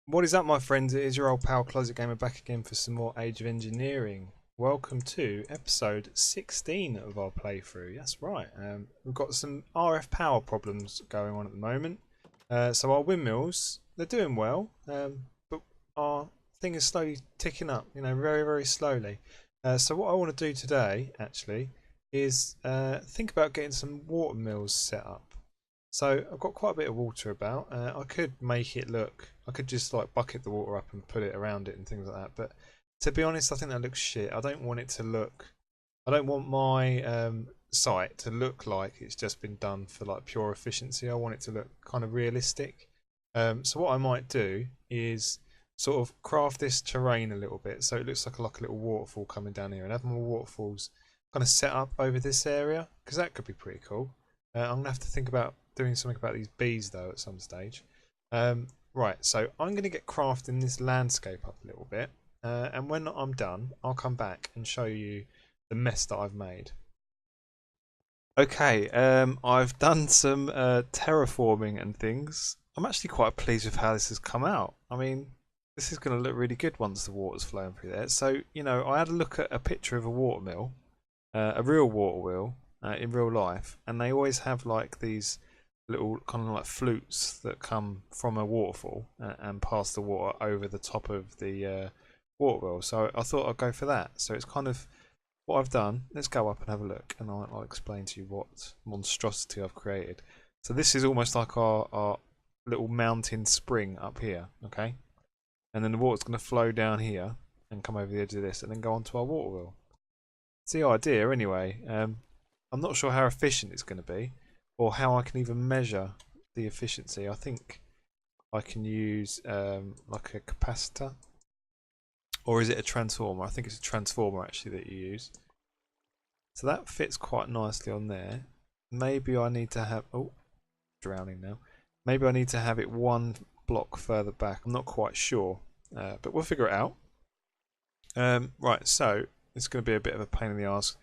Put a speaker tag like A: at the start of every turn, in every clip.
A: What is up, my friends? It is your old pal Closet Gamer back again for some more Age of Engineering. Welcome to episode 16 of our playthrough. That's right. We've got some RF power problems going on at the moment. So our windmills, they're doing well, but our thing is slowly ticking up, very, very slowly. So what I want to do today, actually, is think about getting some water mills set up. So I've got quite a bit of water about. I could make it look. I could just like bucket the water up and put it around it and things like that. But to be honest, I think that looks shit. I don't want it to look. I don't want my site to look like it's just been done for like pure efficiency. I want it to look kind of realistic. So what I might do is sort of craft this terrain a little bit so it looks like a little waterfall coming down here, and have more waterfalls kind of set up over this area because that could be pretty cool. I'm gonna have to think about doing something about these bees though at some stage. Right, so I'm going to get crafting this landscape up a little bit, and when I'm done, I'll come back and show you the mess that I've made. Okay, I've done some terraforming and things. I'm actually quite pleased with how this has come out. I mean, this is going to look really good once the water's flowing through there. So, I had a look at a picture of a water mill, a real water wheel in real life, and they always have like these little kind of like flutes that come from a waterfall and pass the water over the top of the water wheel. So I thought I'd go for that. So it's kind of what I've done. Let's go up and have a look, and I'll explain to you what monstrosity I've created. So this is almost like our little mountain spring up here, okay? And then the water's going to flow down here and come over the edge of this and then go onto our water wheel. It's the idea anyway. I'm not sure how efficient it's going to be, or how I can even measure the efficiency. I think I can use like a capacitor, or is it a transformer? I think it's a transformer actually that you use. So that fits quite nicely on there. Maybe I need to have, oh, drowning now. Maybe I need to have it one block further back. I'm not quite sure, but we'll figure it out. Right, so it's going to be a bit of a pain in the arse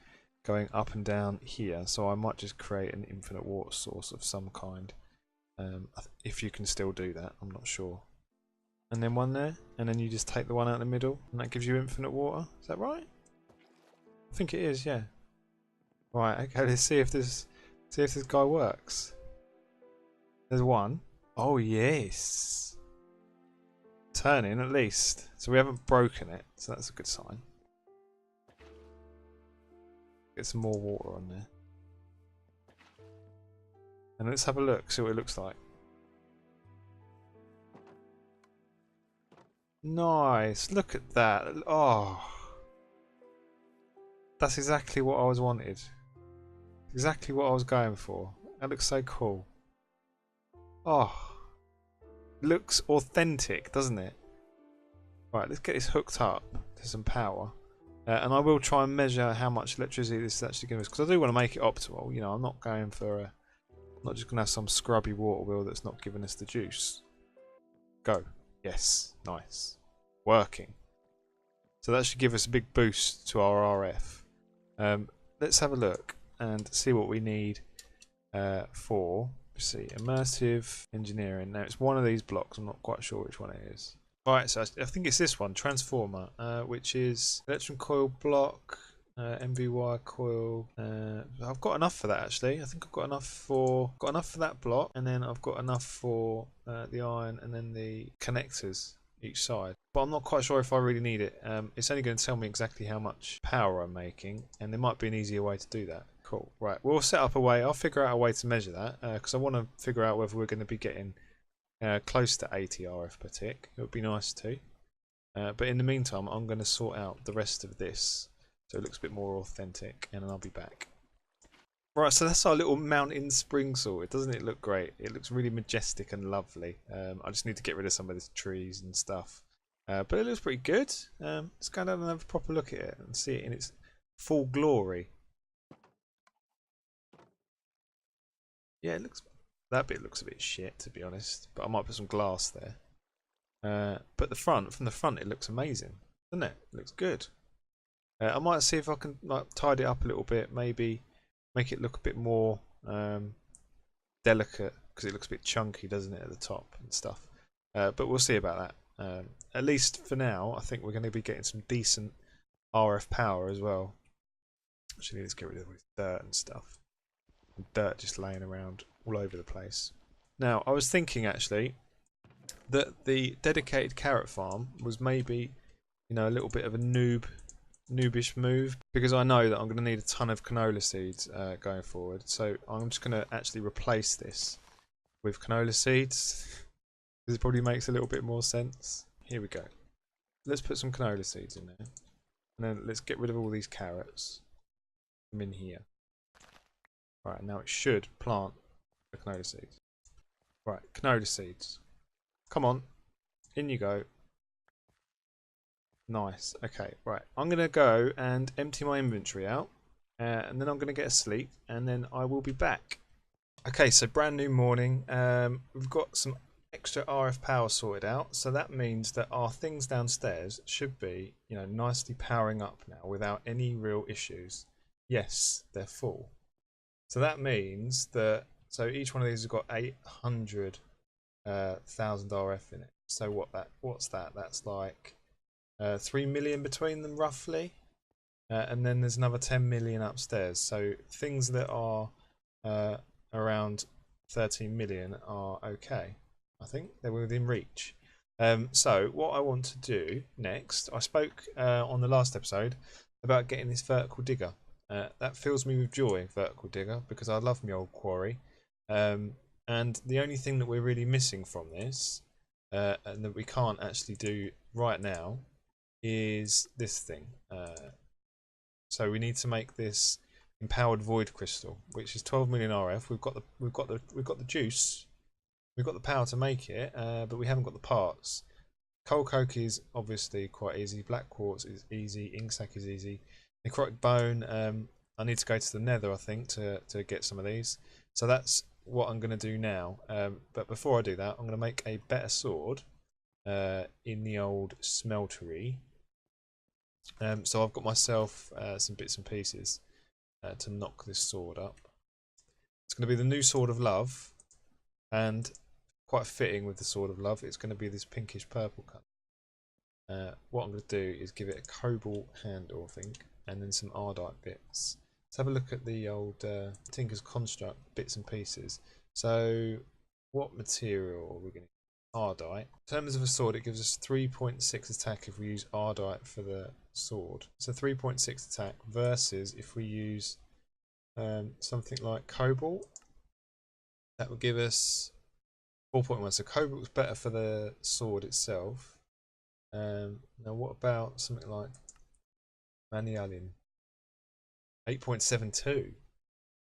A: going up and down here, so I might just create an infinite water source of some kind, if you can still do that. I'm not sure. And then one there, and then you just take the one out in the middle, and that gives you infinite water. Is that right? I think it is, yeah. Right, okay, let's see if this guy works. There's one. Oh yes, turning at least, so we haven't broken it, so that's a good sign. Get some more water on there. And let's have a look, see what it looks like. Nice, look at that. Oh, that's exactly what I was wanted. Exactly what I was going for. That looks so cool. Oh, looks authentic, doesn't it? Right, let's get this hooked up to some power. And I will try and measure how much electricity this is actually going to use, because I do want to make it optimal. I'm not going for a... I'm not just going to have some scrubby water wheel that's not giving us the juice. Go. Yes. Nice. Working. So that should give us a big boost to our RF. Let's have a look and see what we need for... Let's see. Immersive engineering. Now it's one of these blocks. I'm not quite sure which one it is. Right, so I think it's this one, transformer, which is electron coil block, MV wire coil. I've got enough for that actually. I think I've got enough for that block, and then I've got enough for the iron and then the connectors each side. But I'm not quite sure if I really need it. It's only going to tell me exactly how much power I'm making, and there might be an easier way to do that. Cool. Right, we'll set up a way. I'll figure out a way to measure that because I want to figure out whether we're going to be getting close to 80 RF per tick. It would be nice too. But in the meantime, I'm going to sort out the rest of this so it looks a bit more authentic, and then I'll be back. Right, so that's our little mountain spring sorted. Doesn't it look great? It looks really majestic and lovely. I just need to get rid of some of the trees and stuff. But it looks pretty good. Let's go down and have a proper look at it and see it in its full glory. Yeah, that bit looks a bit shit, to be honest. But I might put some glass there. But from the front, it looks amazing, doesn't it? It looks good. I might see if I can like tidy it up a little bit, maybe make it look a bit more delicate, because it looks a bit chunky, doesn't it, at the top and stuff. But we'll see about At least for now, I think we're going to be getting some decent RF power as well. Actually, let's get rid of all this dirt and stuff. Dirt just laying around all over the place. Now, I was thinking actually that the dedicated carrot farm was maybe, you know, a little bit of a noobish move, because I know that I'm going to need a ton of canola seeds going forward. So I'm just going to actually replace this with canola seeds. This probably makes a little bit more sense. Here we go. Let's put some canola seeds in there, and then let's get rid of all these carrots. Them in here. Right, now it should plant the canola seeds. Right, canola seeds. Come on, in you go. Nice. Okay, right. I'm going to go and empty my inventory out, and then I'm going to get a sleep, and then I will be back. Okay, so brand new morning. We've got some extra RF power sorted out, so that means that our things downstairs should be, you know, nicely powering up now without any real issues. Yes, they're full. So that means that each one of these has got 800,000 RF in it. So what's that? That's like 3 million between them roughly, and then there's another 10 million upstairs. So things that are around 13 million are okay. I think they're within reach. So what I want to do next, I spoke on the last episode about getting this vertical digger. That fills me with joy, vertical digger, because I love my old quarry. And the only thing that we're really missing from this, and that we can't actually do right now, is this thing. So we need to make this empowered void crystal, which is 12 million RF. We've got the juice, we've got the power to make it, but we haven't got the parts. Coal coke is obviously quite easy. Black quartz is easy. Ink sac is easy. Necrotic bone. I need to go to the Nether, I think, to get some of these. So that's what I'm going to do now. But before I do that, I'm going to make a better sword in the old smeltery. So I've got myself some bits and pieces to knock this sword up. It's going to be the new sword of love, and quite fitting with the sword of love, it's going to be this pinkish purple colour. What I'm going to do is give it a cobalt handle, I think, and then some ardite bits. Let's have a look at the old Tinker's Construct bits and pieces. So what material are we going to use? Ardite. In terms of a sword, it gives us 3.6 attack if we use ardite for the sword. So 3.6 attack versus if we use something like cobalt, that would give us 4.1. So cobalt's better for the sword itself. Now what about something like Manialin? 8.72.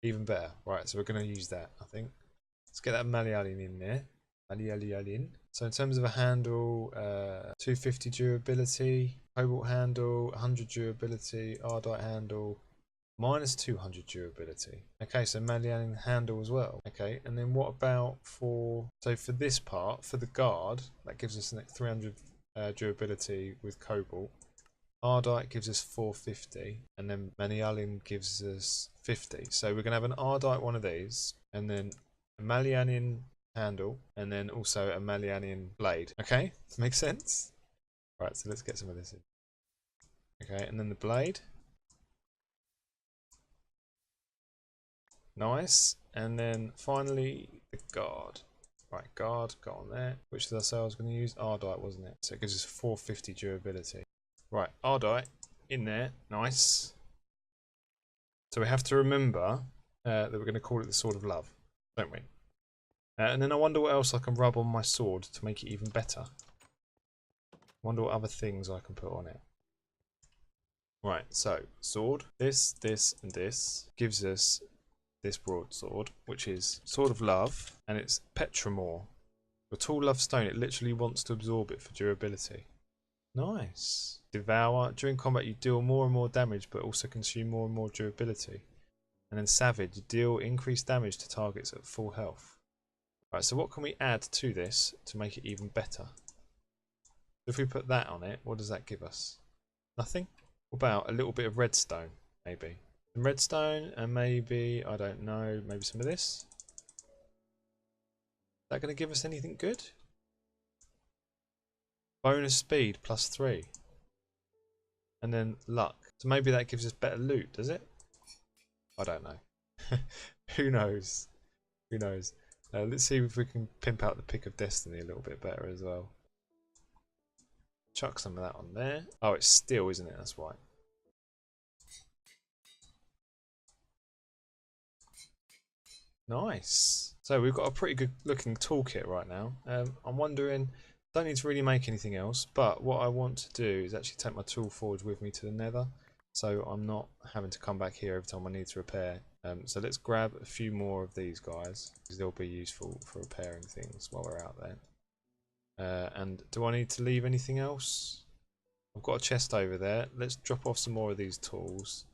A: Even better. Right, so we're going to use that, I think. Let's get that Manialin in there. So in terms of a handle, 250 durability, cobalt handle, 100 durability, ardite handle, minus 200 durability. Okay, so Malian handle as well. Okay, and then what about for this part, for the guard, that gives us 300 durability with cobalt. Ardite gives us 450, and then Manialin gives us 50. So we're going to have an Ardite one of these, and then a Malianin handle, and then also a Malianian blade. Okay, makes sense? Right, so let's get some of this in. Okay, and then the blade. Nice. And then finally the guard. Right, guard, got on there. Which of the cells I was going to use? Ardite, wasn't it? So it gives us 450 durability. Right, Ardite in there. Nice. So we have to remember that we're going to call it the Sword of Love, don't we? And then I wonder what else I can rub on my sword to make it even better. Wonder what other things I can put on it. Right, so sword, this, and this gives us this broadsword, which is Sword of Love, and it's Petramore. The Tall Love Stone, it literally wants to absorb it for durability. Nice. Devour. During combat you deal more and more damage but also consume more and more durability. And then Savage, deal increased damage to targets at full health. Right, so what can we add to this to make it even better? If we put that on it, what does that give us? Nothing? What about a little bit of redstone, maybe? Some redstone, and maybe, I don't know, maybe some of this? Is that going to give us anything good? Bonus speed +3. And then luck. So maybe that gives us better loot, does it? I don't know. Who knows? Who knows? Let's see if we can pimp out the Pick of Destiny a little bit better as well. Chuck some of that on there. Oh, it's steel, isn't it? That's why. Nice. So we've got a pretty good looking toolkit right now. I'm wondering, don't need to really make anything else, but what I want to do is actually take my tool forge with me to the nether, so I'm not having to come back here every time I need to repair. So let's grab a few more of these guys, because they'll be useful for repairing things while we're out there. And do I need to leave anything else? I've got a chest over there. Let's drop off some more of these tools.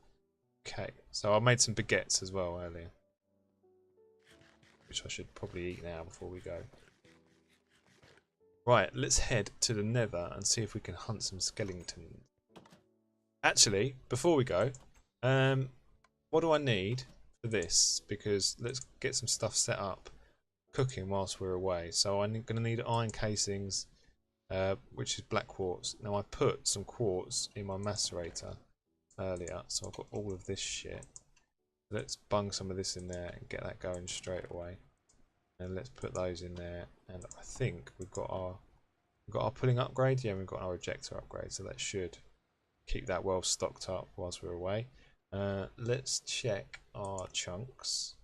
A: Okay, so I made some baguettes as well earlier, which I should probably eat now before we go. Right, let's head to the nether and see if we can hunt some skeletons. Actually, before we go, what do I need for this? Because let's get some stuff set up cooking whilst we're away. So I'm going to need iron casings, which is black quartz. Now I put some quartz in my macerator earlier, so I've got all of this shit. Let's bung some of this in there and get that going straight away. And let's put those in there. And I think we've got our pulling upgrade. Yeah, we've got our ejector upgrade, so that should keep that well stocked up whilst we're away. Let's check our chunks.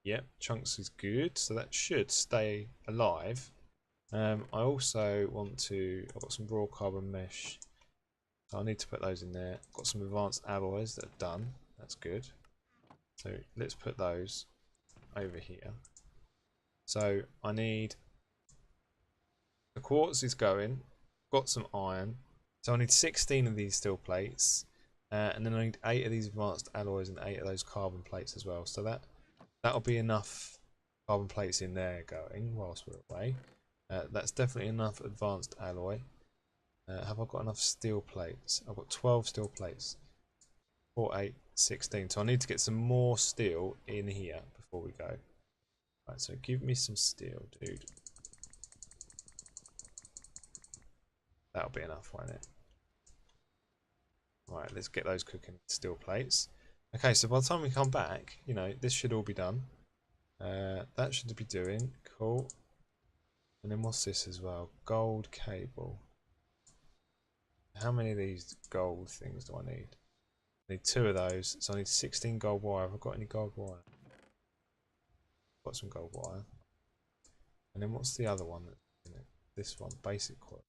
A: Yep, chunks is good, so that should stay alive. I also want to. I've got some raw carbon mesh, so I need to put those in there. I've got some advanced alloys that are done. That's good. So let's put those over here. So I need the quartz is going. Got some iron. So I need 16 of these steel plates, and then I need 8 of these advanced alloys and 8 of those carbon plates as well. So that'll be enough carbon plates in there going whilst we're away. That's definitely enough advanced alloy. Have I got enough steel plates? I've got 12 steel plates. 4, 8, 16. So I need to get some more steel in here before we go. Right, so give me some steel, dude. That'll be enough, won't it? Right, let's get those cooking steel plates. Okay, so by the time we come back, you know, this should all be done. That should be doing. Cool. And then what's this as well? Gold cable. How many of these gold things do I need? I need 2 of those, so I need 16 gold wire. Have I got any gold wire? Got some gold wire. And then what's the other one? This one, basic coil.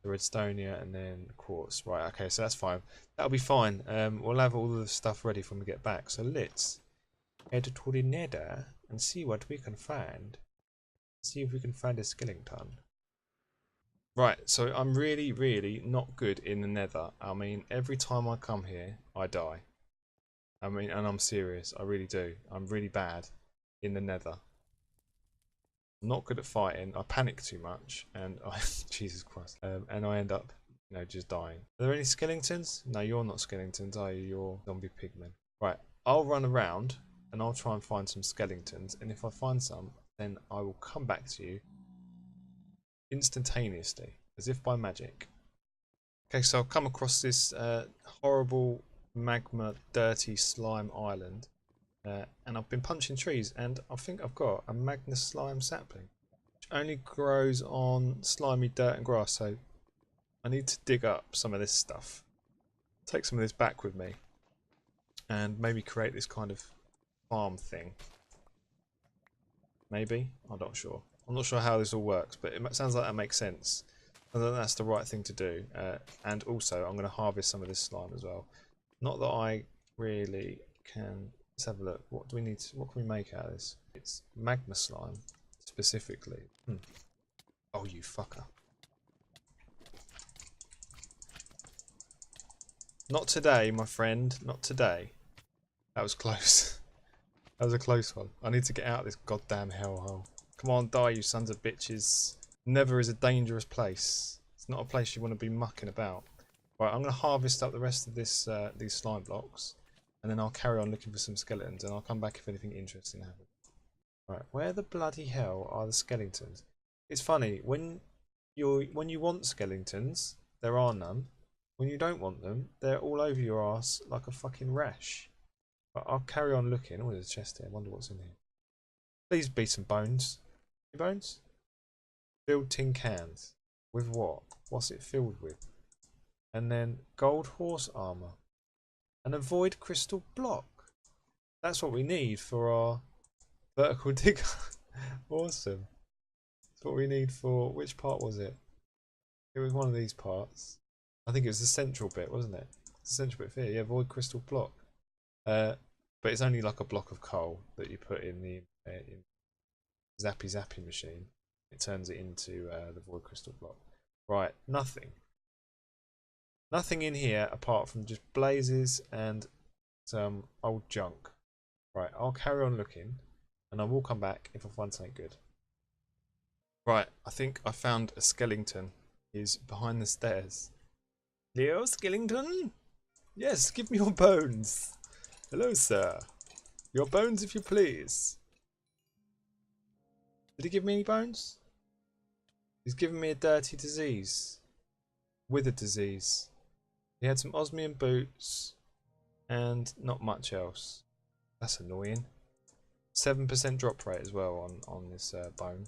A: The redstonia and then quartz. Right, okay, so that's fine. That'll be fine. We'll have all the stuff ready when we get back. So let's head to the nether and see what we can find. See if we can find a skellington. Right, so I'm really, really not good in the nether. I mean, every time I come here, I die. I mean, and I'm serious. I really do. I'm really bad in the nether. I'm not good at fighting. I panic too much, and I Jesus Christ, and I end up, you know, just dying. Are there any skeletons? No, you're not skeletons, are you? You're zombie pigmen. Right, I'll run around and I'll try and find some skeletons, and if I find some, then I will come back to you instantaneously, as if by magic. Okay, so I've come across this horrible magma, dirty slime island. And I've been punching trees, and I think I've got a magma slime sapling, which only grows on slimy dirt and grass. So I need to dig up some of this stuff, take some of this back with me, and maybe create this kind of farm thing. Maybe, I'm not sure. I'm not sure how this all works, but it sounds like that makes sense. I think that's the right thing to do. And also, I'm going to harvest some of this slime as well. Not that I really can. Let's have a look. What do we need? What can we make out of this? It's magma slime, specifically. Oh, you fucker! Not today, my friend. Not today. That was close. That was a close one. I need to get out of this goddamn hellhole. Come on, die, you sons of bitches. Never is a dangerous place. It's not a place you want to be mucking about. Right, I'm going to harvest up the rest of this these slime blocks. And then I'll carry on looking for some skeletons, and I'll come back if anything interesting happens. Right, where the bloody hell are the skeletons? It's funny, when when you want skeletons, there are none. When you don't want them, they're all over your ass like a fucking rash. But I'll carry on looking. Oh, there's a chest here. I wonder what's in here. Please be some bones. Any bones? Filled tin cans. With what? What's it filled with? And then gold horse armor. And a void crystal block. That's what we need for our vertical digger. Awesome. That's what we need for... Which part was it? It was one of these parts. I think it was the central bit, wasn't it? The central bit here. Yeah, void crystal block. But it's only like a block of coal that you put in the zappy machine. It turns it into the void crystal block. Right, nothing. Nothing in here apart from just blazes and some old junk. Right, I'll carry on looking and I will come back if I find something good. Right, I think I found a skellington. He's behind the stairs. Leo Skellington? Yes, give me your bones. Hello, sir. Your bones, if you please. Did he give me any bones? He's given me a dirty disease. Wither disease. He had some osmium boots and not much else. That's annoying. 7% drop rate as well on this bone.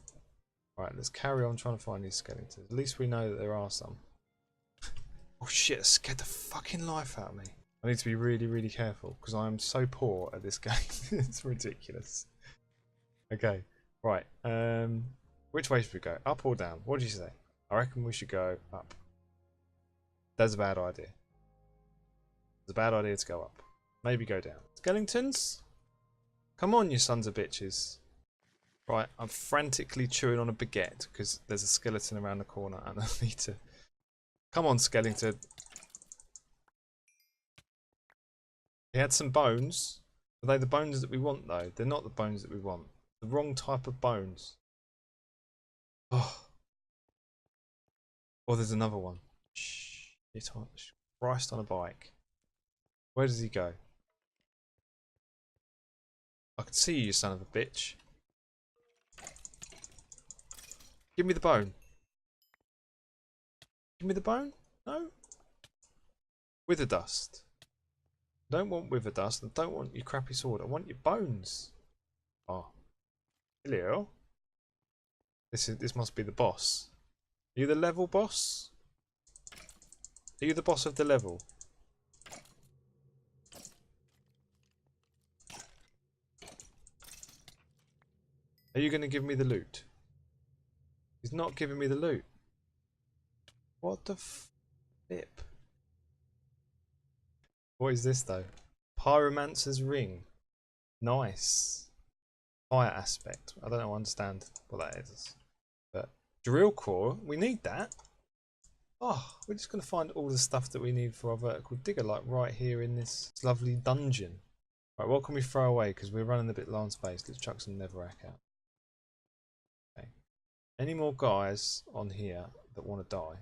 A: Right, let's carry on trying to find these skeletons. At least we know that there are some. Oh shit, it scared the fucking life out of me. I need to be really, really careful because I am so poor at this game. It's ridiculous. Okay, right. Which way should we go? Up or down? What do you say? I reckon we should go up. That's a bad idea. It's a bad idea to go up. Maybe go down. Skeletons? Come on, you sons of bitches. Right, I'm frantically chewing on a baguette because there's a skeleton around the corner and I need to... Come on, skeleton. He had some bones. Are they the bones that we want, though? They're not the bones that we want. The wrong type of bones. Oh. Oh, there's another one. Shit on Christ on a bike. Where does he go? I can see you, son of a bitch. Give me the bone. Give me the bone? No? Wither dust. I don't want wither dust. I don't want your crappy sword. I want your bones. Oh. Hello. This must be the boss. Are you the level boss? Are you the boss of the level? Are you going to give me the loot? He's not giving me the loot. What the flip? What is this though? Pyromancer's ring. Nice. Fire aspect. I don't understand what that is. But drill core, we need that. Oh, we're just going to find all the stuff that we need for our vertical digger, like right here in this lovely dungeon. Right, what can we throw away? Because we're running a bit low on space. Let's chuck some netherrack out. Okay. Any more guys on here that want to die?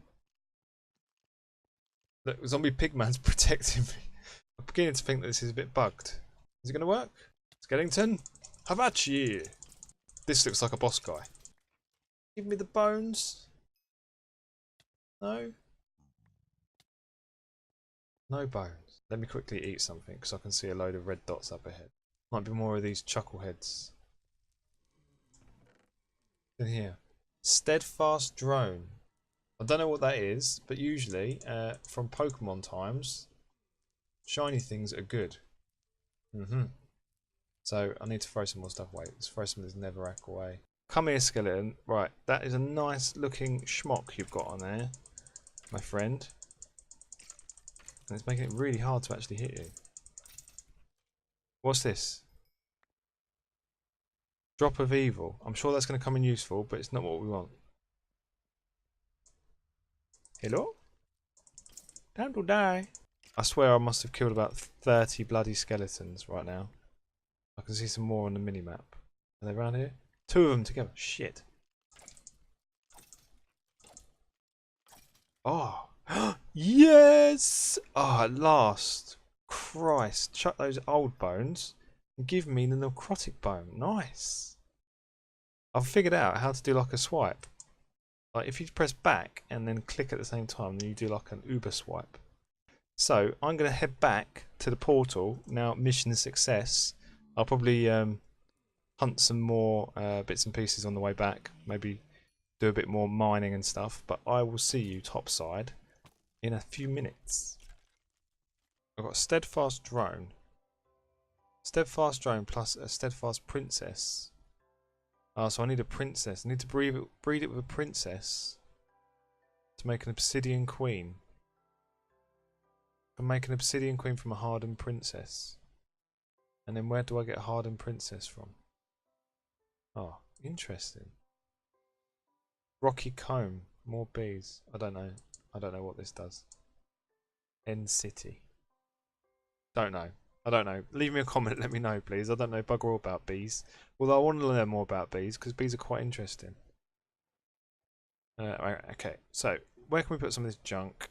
A: Look, zombie pigman's protecting me. I'm beginning to think that this is a bit bugged. Is it going to work? Skellington? Havachi! This looks like a boss guy. Give me the bones. No? No bones. Let me quickly eat something because I can see a load of red dots up ahead. Might be more of these chuckleheads. In here. Steadfast drone. I don't know what that is, but usually from Pokemon times, shiny things are good. So I need to throw some more stuff away. Let's throw some of this netherrack away. Come here, skeleton. Right, that is a nice looking schmock you've got on there, my friend. And it's making it really hard to actually hit you. What's this? Drop of evil. I'm sure that's going to come in useful, but it's not what we want. Hello? Time to die. I swear I must have killed about 30 bloody skeletons right now. I can see some more on the minimap. Are they around here? 2 of them together. Shit. Oh. Yes! Oh, at last. Christ. Chuck those old bones and give me the necrotic bone. Nice. I've figured out how to do like a swipe. Like if you press back and then click at the same time, then you do like an Uber swipe. So I'm going to head back to the portal now. Mission success. I'll probably hunt some more bits and pieces on the way back. Maybe do a bit more mining and stuff. But I will see you topside in a few minutes. I've got a steadfast drone. Steadfast drone plus a steadfast princess. Oh, so I need a princess. I need to breed it with a princess to make an obsidian queen. I can make an obsidian queen from a hardened princess. And then where do I get a hardened princess from? Oh, interesting. Rocky comb, more bees. I don't know. I don't know what this does. End city. Don't know. I don't know. Leave me a comment. Let me know, please. I don't know bugger all about bees. Although I want to learn more about bees because bees are quite interesting. Okay, so where can we put some of this junk?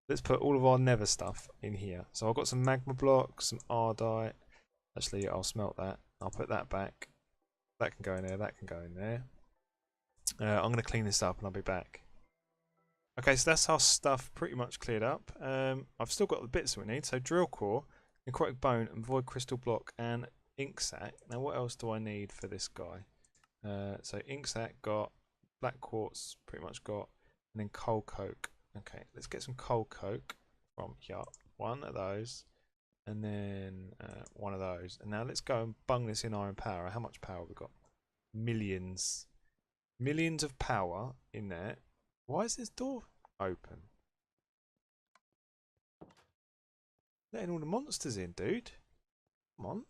A: Let's put all of our nether stuff in here. So I've got some magma blocks, some ardite. Actually, I'll smelt that. I'll put that back. That can go in there. That can go in there. I'm going to clean this up and I'll be back. Okay, so that's our stuff pretty much cleared up. I've still got the bits that we need. So drill core, necrotic bone, and void crystal block, and ink sac. Now, what else do I need for this guy? So ink sac got, black quartz pretty much got, and then coal coke. Okay, let's get some coal coke from here. One of those, and then one of those. And now let's go and bung this in iron power. How much power have we got? Millions. Millions of power in there. Why is this door open? Letting all the monsters in, dude. Come on.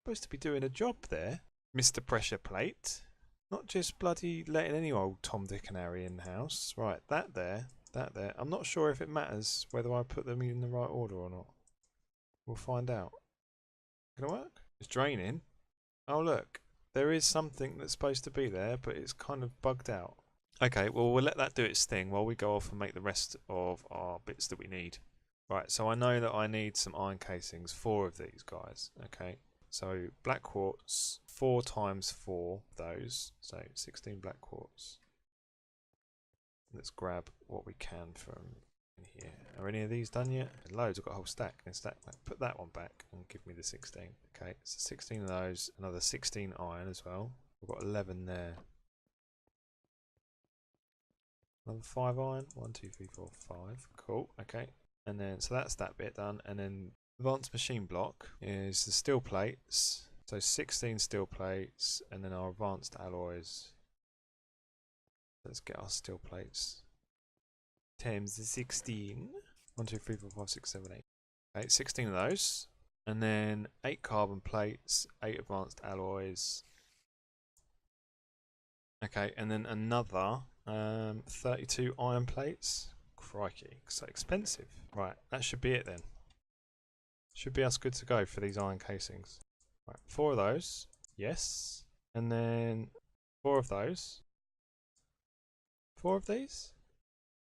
A: Supposed to be doing a job there. Mr. Pressure Plate. Not just bloody letting any old Tom, Dick and Harry in the house. Right, that there. That there. I'm not sure if it matters whether I put them in the right order or not. We'll find out. Gonna work? It's draining. Oh look. There is something that's supposed to be there, but it's kind of bugged out. Okay, well we'll let that do its thing while we go off and make the rest of our bits that we need. Right, so I know that I need some iron casings, 4 of these guys. Okay, so black quartz, 4 times 4 of those, so 16 black quartz. Let's grab what we can from in here. Are any of these done yet? Loads, I've got a whole stack. Put that one back and give me the 16. Okay, so 16 of those, another 16 iron as well. We've got 11 there. Another 5 iron. 1, 2, 3, 4, 5. Cool. Okay. And then, so that's that bit done. And then advanced machine block is the steel plates. So 16 steel plates, and then our advanced alloys. Let's get our steel plates. Times the 16. 1, 2, 3, 4, 5, 6, 7, 8. Okay, 16 of those. And then 8 carbon plates, 8 advanced alloys. Okay, and then another 32 iron plates. Crikey, so expensive. Right, that should be it then. Should be us good to go for these iron casings. Right, 4 of those. Yes. And then 4 of those. 4 of these?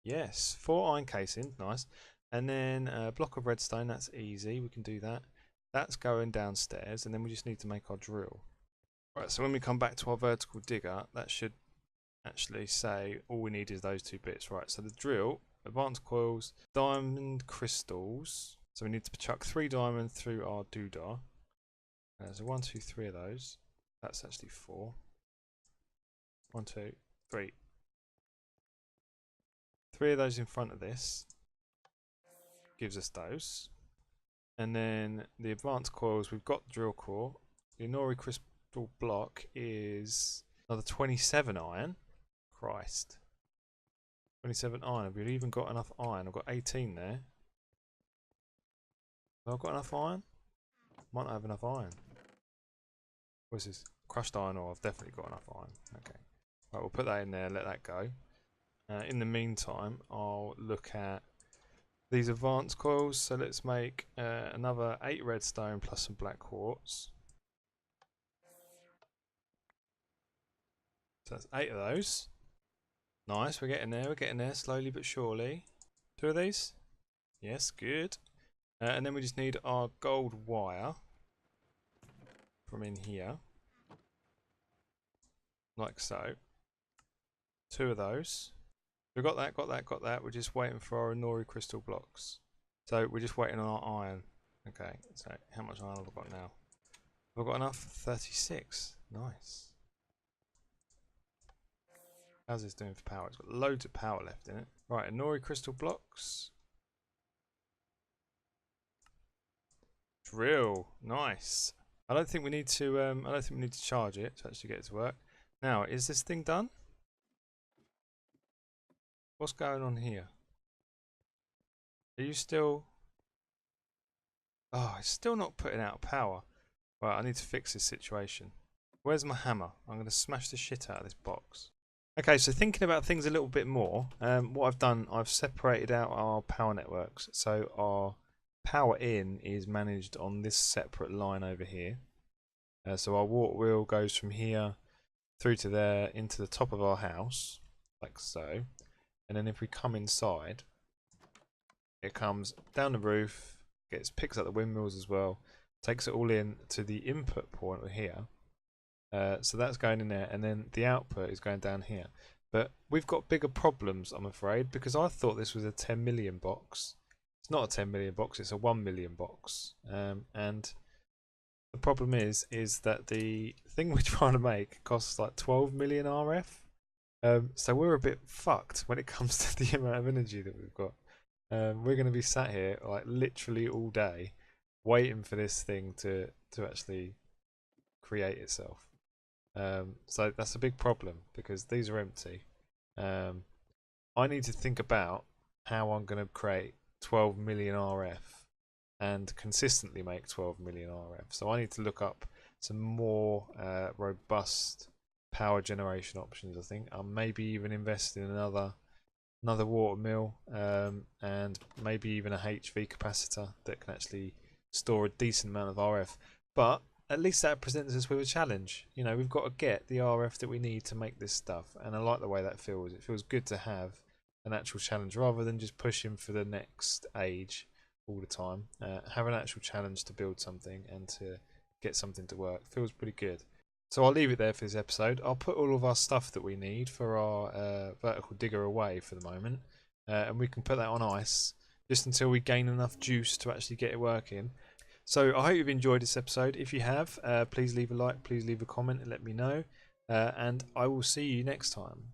A: Yes, 4 iron casings, nice. And then a block of redstone, that's easy, we can do that. That's going downstairs, and then we just need to make our drill. Right, so when we come back to our vertical digger, that should actually say all we need is those 2 bits. Right, so the drill, advanced coils, diamond crystals. So we need to chuck 3 diamond through our doodah. So 1, 2, 3 of those. That's actually 4. 1, 2, 3. 3 of those in front of this gives us those. And then the advanced coils, we've got the drill core. The Inori crystal block is another 27 iron. Christ. 27 iron. Have we even got enough iron? I've got 18 there. Have I got enough iron? Might not have enough iron. What's this? Crushed iron ore. I've definitely got enough iron. Okay. Right, we'll put that in there, let that go. In the meantime, I'll look at these advanced coils. So let's make another 8 redstone plus some black quartz. So that's 8 of those. Nice, we're getting there slowly but surely. 2 of these? Yes, good. And then we just need our gold wire from in here. Like so. 2 of those. We've got that, got that, got that. We're just waiting for our Nori crystal blocks. So we're just waiting on our iron. Okay, so how much iron have I got now? Have I got enough? 36. Nice. How's this doing for power? It's got loads of power left in it. Right, Nori crystal blocks. Drill. Nice. I don't think we need to. I don't think we need to charge it to actually get it to work. Now, is this thing done? What's going on here? Are you still? Oh, it's still not putting out power. Right, I need to fix this situation. Where's my hammer? I'm going to smash the shit out of this box. Okay, so thinking about things a little bit more, what I've done, I've separated out our power networks. So our power in is managed on this separate line over here. So our water wheel goes from here through to there into the top of our house, like so. And then if we come inside, it comes down the roof, picks up the windmills as well, takes it all in to the input point here. So that's going in there, and then the output is going down here. But we've got bigger problems, I'm afraid, because I thought this was a 10 million box. It's not a 10 million box, it's a 1 million box. And the problem is that the thing we're trying to make costs like 12 million RF. So we're a bit fucked when it comes to the amount of energy that we've got. We're going to be sat here like literally all day waiting for this thing to actually create itself. So that's a big problem because these are empty. I need to think about how I'm going to create 12 million RF and consistently make 12 million RF. So I need to look up some more robust power generation options. I think I'll maybe even invest in another water mill, and maybe even a HV capacitor that can actually store a decent amount of RF. But at least that presents us with a challenge. You know, we've got to get the RF that we need to make this stuff, and I like the way that feels. It feels good to have an actual challenge rather than just pushing for the next age all the time. Have an actual challenge to build something and to get something to work feels pretty good. So I'll leave it there for this episode. I'll put all of our stuff that we need for our vertical digger away for the moment, and we can put that on ice just until we gain enough juice to actually get it working. So I hope you've enjoyed this episode. If you have, please leave a like, please leave a comment and let me know, and I will see you next time.